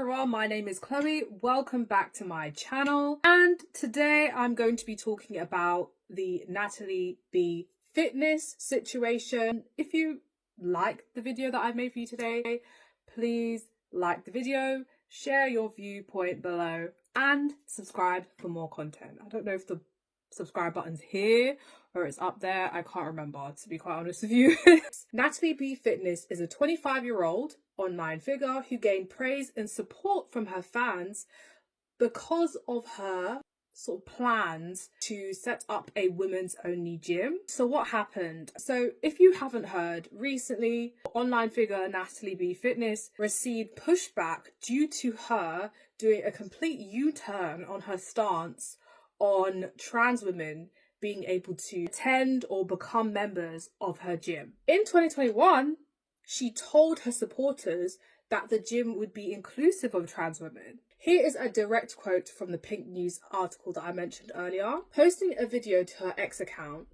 everyone, my name is Chloe. Welcome back to my channel. And today I'm going to be talking about the Nataleebfitness situation. If you like the video that I've made for you today, please like the video, share your viewpoint below, and subscribe for more content. I don't know if the subscribe button's here or it's up there. I can't remember, to be quite honest with you. Nataleebfitness is a 25-year-old online figure who gained praise and support from her fans because of her sort of plans to set up a women's only gym. So what happened? So if you haven't heard, recently online figure Nataleebfitness received pushback due to her doing a complete U-turn on her stance on trans women being able to attend or become members of her gym. In 2021, she told her supporters that the gym would be inclusive of trans women. Here is a direct quote from the Pink News article that I mentioned earlier. Posting a video to her ex account,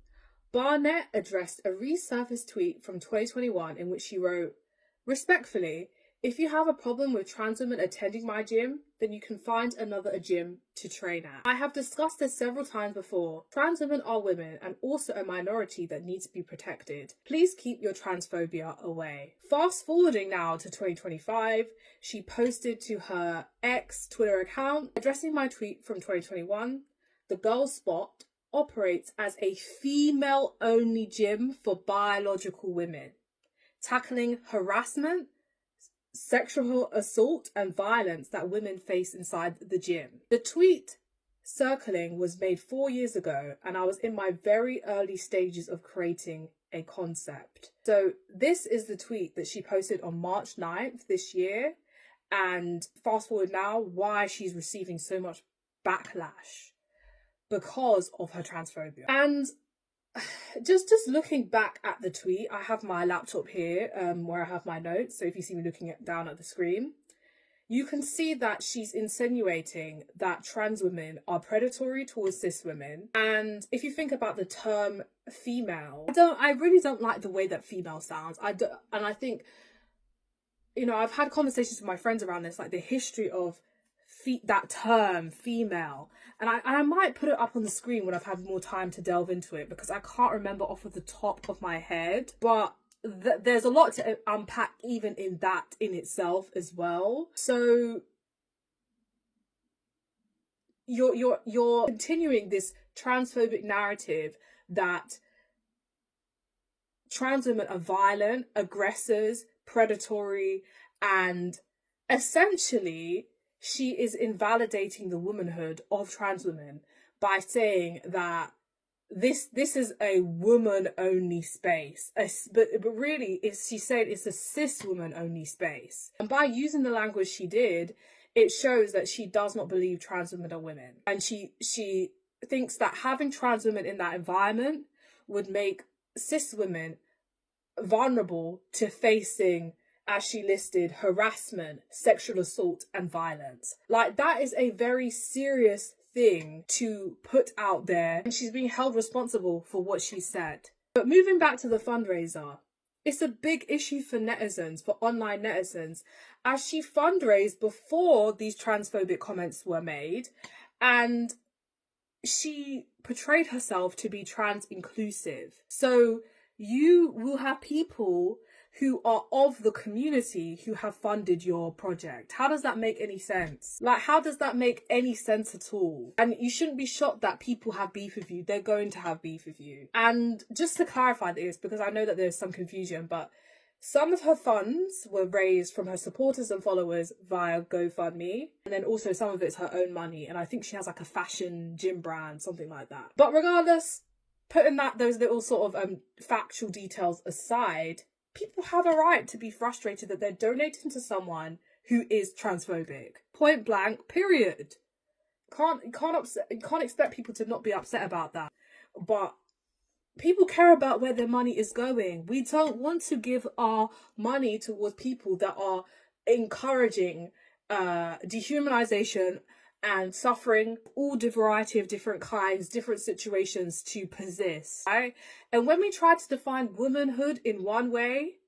Barnett addressed a resurfaced tweet from 2021 in which she wrote, "Respectfully, if you have a problem with trans women attending my gym, then you can find another gym to train at. I have discussed this several times before. Trans women are women and also a minority that needs to be protected. Please keep your transphobia away." Fast forwarding now to 2025, she posted to her ex Twitter account, addressing my tweet from 2021, "The Girl Spot operates as a female-only gym for biological women, tackling harassment, sexual assault and violence that women face inside the gym." The tweet circling was made 4 years ago, and I was in my very early stages of creating a concept. So this is the tweet that she posted on March 9th this year, and fast forward now, why she's receiving so much backlash because of her transphobia. And just looking back at the tweet, I have my laptop here where I have my notes, so if you see me looking down at the screen, you can see that she's insinuating that trans women are predatory towards cis women. And if you think about the term female, I really don't like the way that female sounds. And I think, you know, I've had conversations with my friends around this, like the history of that term female, and I might put it up on the screen when I've had more time to delve into it, because I can't remember off of the top of my head, but there's a lot to unpack even in that in itself as well. So you're continuing this transphobic narrative that trans women are violent, aggressors, predatory, and essentially she is invalidating the womanhood of trans women by saying that this is a woman only space, but really she said it's a cis woman only space. And by using the language she did, it shows that she does not believe trans women are women, and she thinks that having trans women in that environment would make cis women vulnerable to facing, as she listed, harassment, sexual assault and violence. Like, that is a very serious thing to put out there, and she's being held responsible for what she said. But moving back to the fundraiser, it's a big issue for netizens, for online netizens, as she fundraised before these transphobic comments were made, and she portrayed herself to be trans inclusive. So you will have people who are of the community who have funded your project. How does that make any sense? Like, how does that make any sense at all? And you shouldn't be shocked that people have beef with you. They're going to have beef with you. And just to clarify this, because I know that there's some confusion, but some of her funds were raised from her supporters and followers via GoFundMe, and then also some of it's her own money. And I think she has like a fashion gym brand, something like that. But regardless, putting those little sort of factual details aside, people have a right to be frustrated that they're donating to someone who is transphobic. Point blank, period. You can't expect people to not be upset about that. But people care about where their money is going. We don't want to give our money towards people that are encouraging dehumanization and suffering, all the variety of different kinds, different situations to persist, right? And when we try to define womanhood in one way,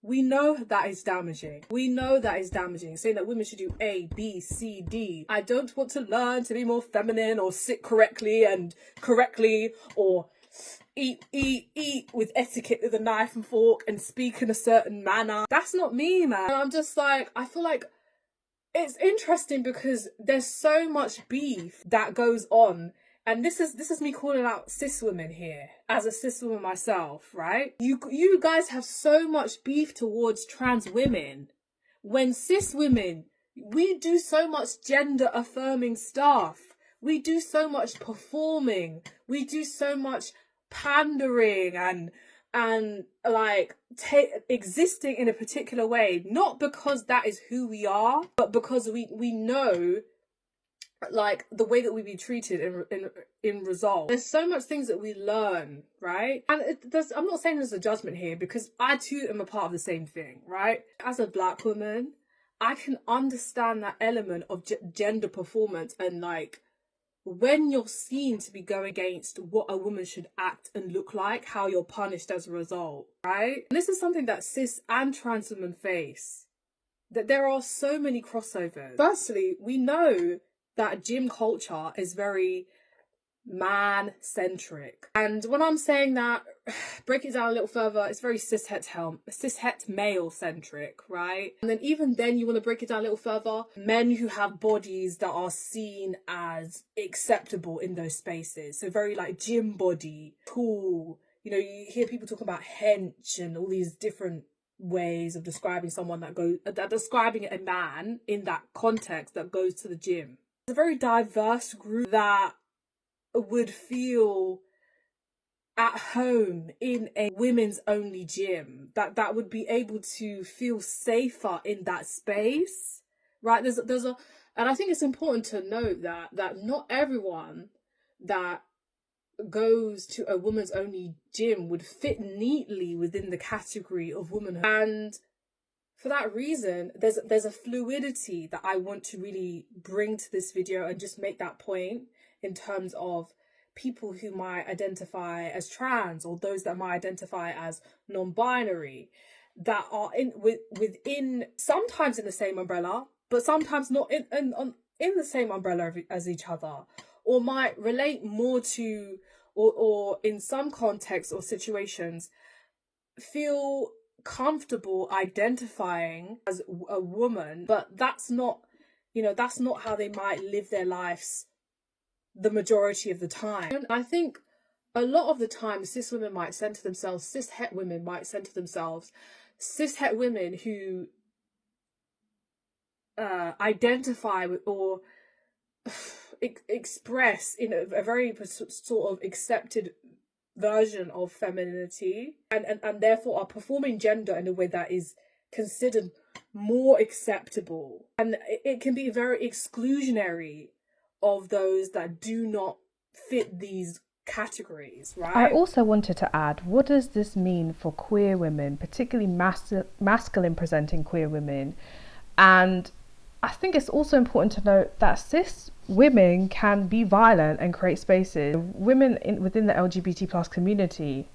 We know that is damaging. We know that is damaging. Saying that women should do A, B, C, D. I don't want to learn to be more feminine or sit correctly or eat with etiquette with a knife and fork and speak in a certain manner. That's not me, man. And I'm just like, I feel like it's interesting because there's so much beef that goes on. And this is me calling out cis women here, as a cis woman myself, right? You guys have so much beef towards trans women, when cis women, we do so much gender affirming stuff. We do so much performing. We do so much pandering and like existing in a particular way, not because that is who we are, but because we know like the way that we be treated in result. There's so much things that we learn, right? And I'm not saying there's a judgment here, because I too am a part of the same thing, right? As a black woman, I can understand that element of gender performance, and like when you're seen to be going against what a woman should act and look like, how you're punished as a result, right? And this is something that cis and trans women face, that there are so many crossovers. Firstly, we know that gym culture is very man-centric. And when I'm saying that, break it down a little further, it's very cishet male-centric, right? And then even then, you want to break it down a little further, men who have bodies that are seen as acceptable in those spaces. So very like gym body, cool. You know, you hear people talk about hench and all these different ways of describing someone describing a man in that context that goes to the gym. It's a very diverse group that would feel at home in a women's only gym, that would be able to feel safer in that space, right? And I think it's important to note that not everyone that goes to a women's only gym would fit neatly within the category of womanhood. And for that reason, there's a fluidity that I want to really bring to this video and just make that point in terms of people who might identify as trans, or those that might identify as non-binary, that are within sometimes in the same umbrella, but sometimes not in the same umbrella as each other, or might relate more to, or in some contexts or situations feel comfortable identifying as a woman, but that's not how they might live their lives the majority of the time. And I think a lot of the time cis women might center themselves, cis-het women might center themselves, cis-het women who identify with or express in a very sort of accepted version of femininity, and therefore are performing gender in a way that is considered more acceptable, and it can be very exclusionary of those that do not fit these categories, right? I also wanted to add, what does this mean for queer women, particularly masculine presenting queer women? And I think it's also important to note that cis women can be violent and create spaces. Women within the LGBT plus community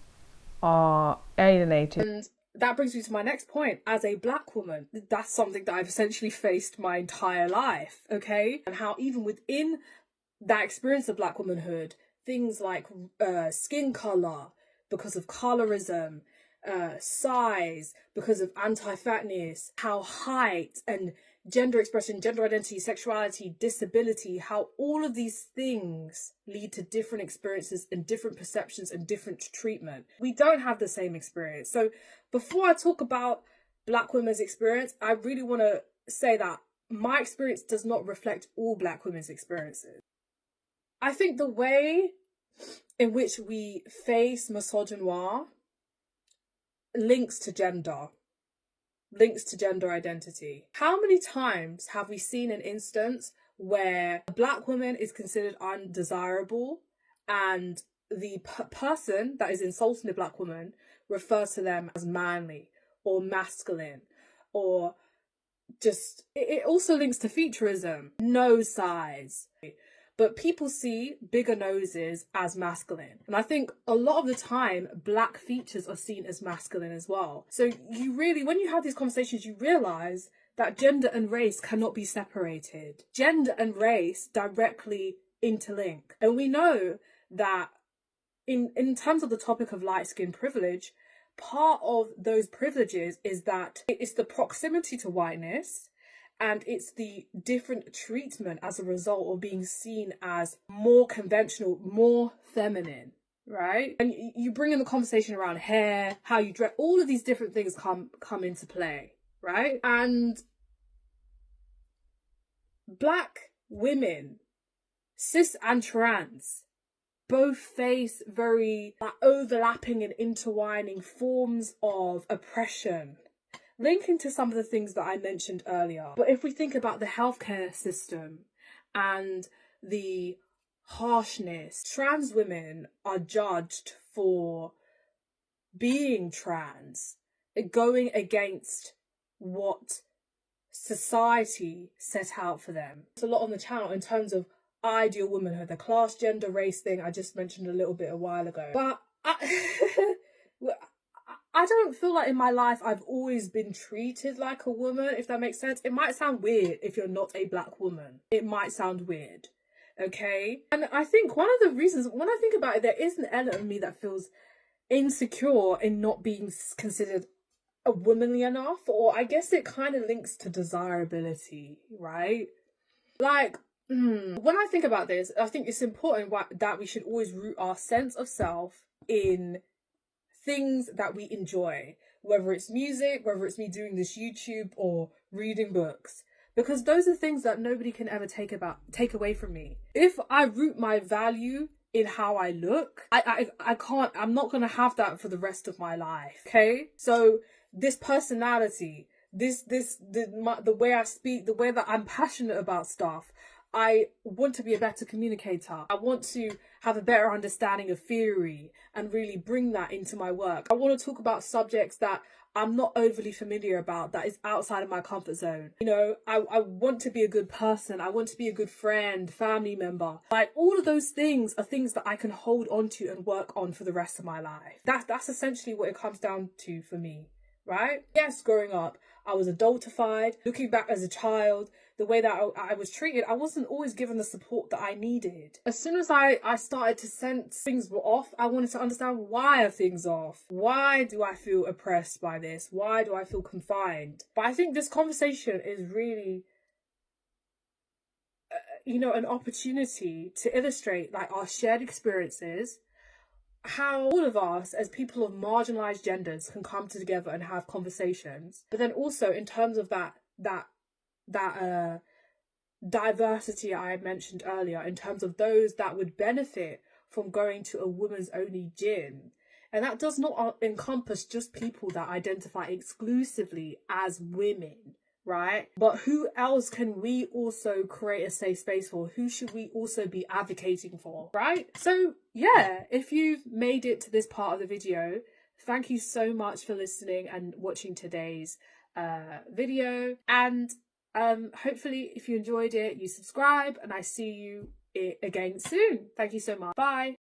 are alienated. And that brings me to my next point. As a black woman, that's something that I've essentially faced my entire life, okay? And how even within that experience of black womanhood, things like skin colour, because of colorism, size, because of anti-fatness, how height and gender expression, gender identity, sexuality, disability, how all of these things lead to different experiences and different perceptions and different treatment. We don't have the same experience. So before I talk about black women's experience, I really want to say that my experience does not reflect all black women's experiences. I think the way in which we face misogynoir links to gender identity. How many times have we seen an instance where a black woman is considered undesirable and the person that is insulting the black woman refers to them as manly or masculine, or just, it also links to featureism, nose size. but people see bigger noses as masculine. And I think a lot of the time, black features are seen as masculine as well. So you really, when you have these conversations, you realise that gender and race cannot be separated. Gender and race directly interlink. And we know that in terms of the topic of light skin privilege, part of those privileges is that it's the proximity to whiteness, and it's the different treatment as a result of being seen as more conventional, more feminine, right? And you bring in the conversation around hair, how you dress, all of these different things come into play, right? And black women, cis and trans, both face very overlapping and intertwining forms of oppression, linking to some of the things that I mentioned earlier. But if we think about the healthcare system and the harshness, trans women are judged for being trans, going against what society set out for them. It's a lot on the channel in terms of ideal womanhood, the class, gender, race thing I just mentioned a little bit a while ago. But I don't feel like in my life I've always been treated like a woman, if that makes sense. It might sound weird if you're not a black woman. It might sound weird, okay? And I think one of the reasons, when I think about it, there is an element of me that feels insecure in not being considered a womanly enough, or I guess it kind of links to desirability, right? Like, when I think about this, I think it's important that we should always root our sense of self in things that we enjoy, whether it's music, whether it's me doing this YouTube or reading books, because those are things that nobody can ever take away from me. If I root my value in how I look, I'm not gonna have that for the rest of my life, okay? So this personality, the way I speak, the way that I'm passionate about stuff, I want to be a better communicator. I want to have a better understanding of theory and really bring that into my work. I want to talk about subjects that I'm not overly familiar about, that is outside of my comfort zone. You know, I want to be a good person. I want to be a good friend, family member. Like, all of those things are things that I can hold on to and work on for the rest of my life. That's essentially what it comes down to for me, right? Yes, growing up, I was adultified. Looking back as a child, the way that I was treated, I wasn't always given the support that I needed. As soon as I started to sense things were off, I wanted to understand, why are things off? Why do I feel oppressed by this? Why do I feel confined? But I think this conversation is really, an opportunity to illustrate like our shared experiences, how all of us as people of marginalized genders can come together and have conversations, but then also in terms of that diversity I mentioned earlier, in terms of those that would benefit from going to a women's only gym. And that does not encompass just people that identify exclusively as women, right? But who else can we also create a safe space for? Who should we also be advocating for, right? So yeah, if you've made it to this part of the video, thank you so much for listening and watching today's video. And hopefully if you enjoyed it, you subscribe, and I see you again soon. Thank you so much. Bye.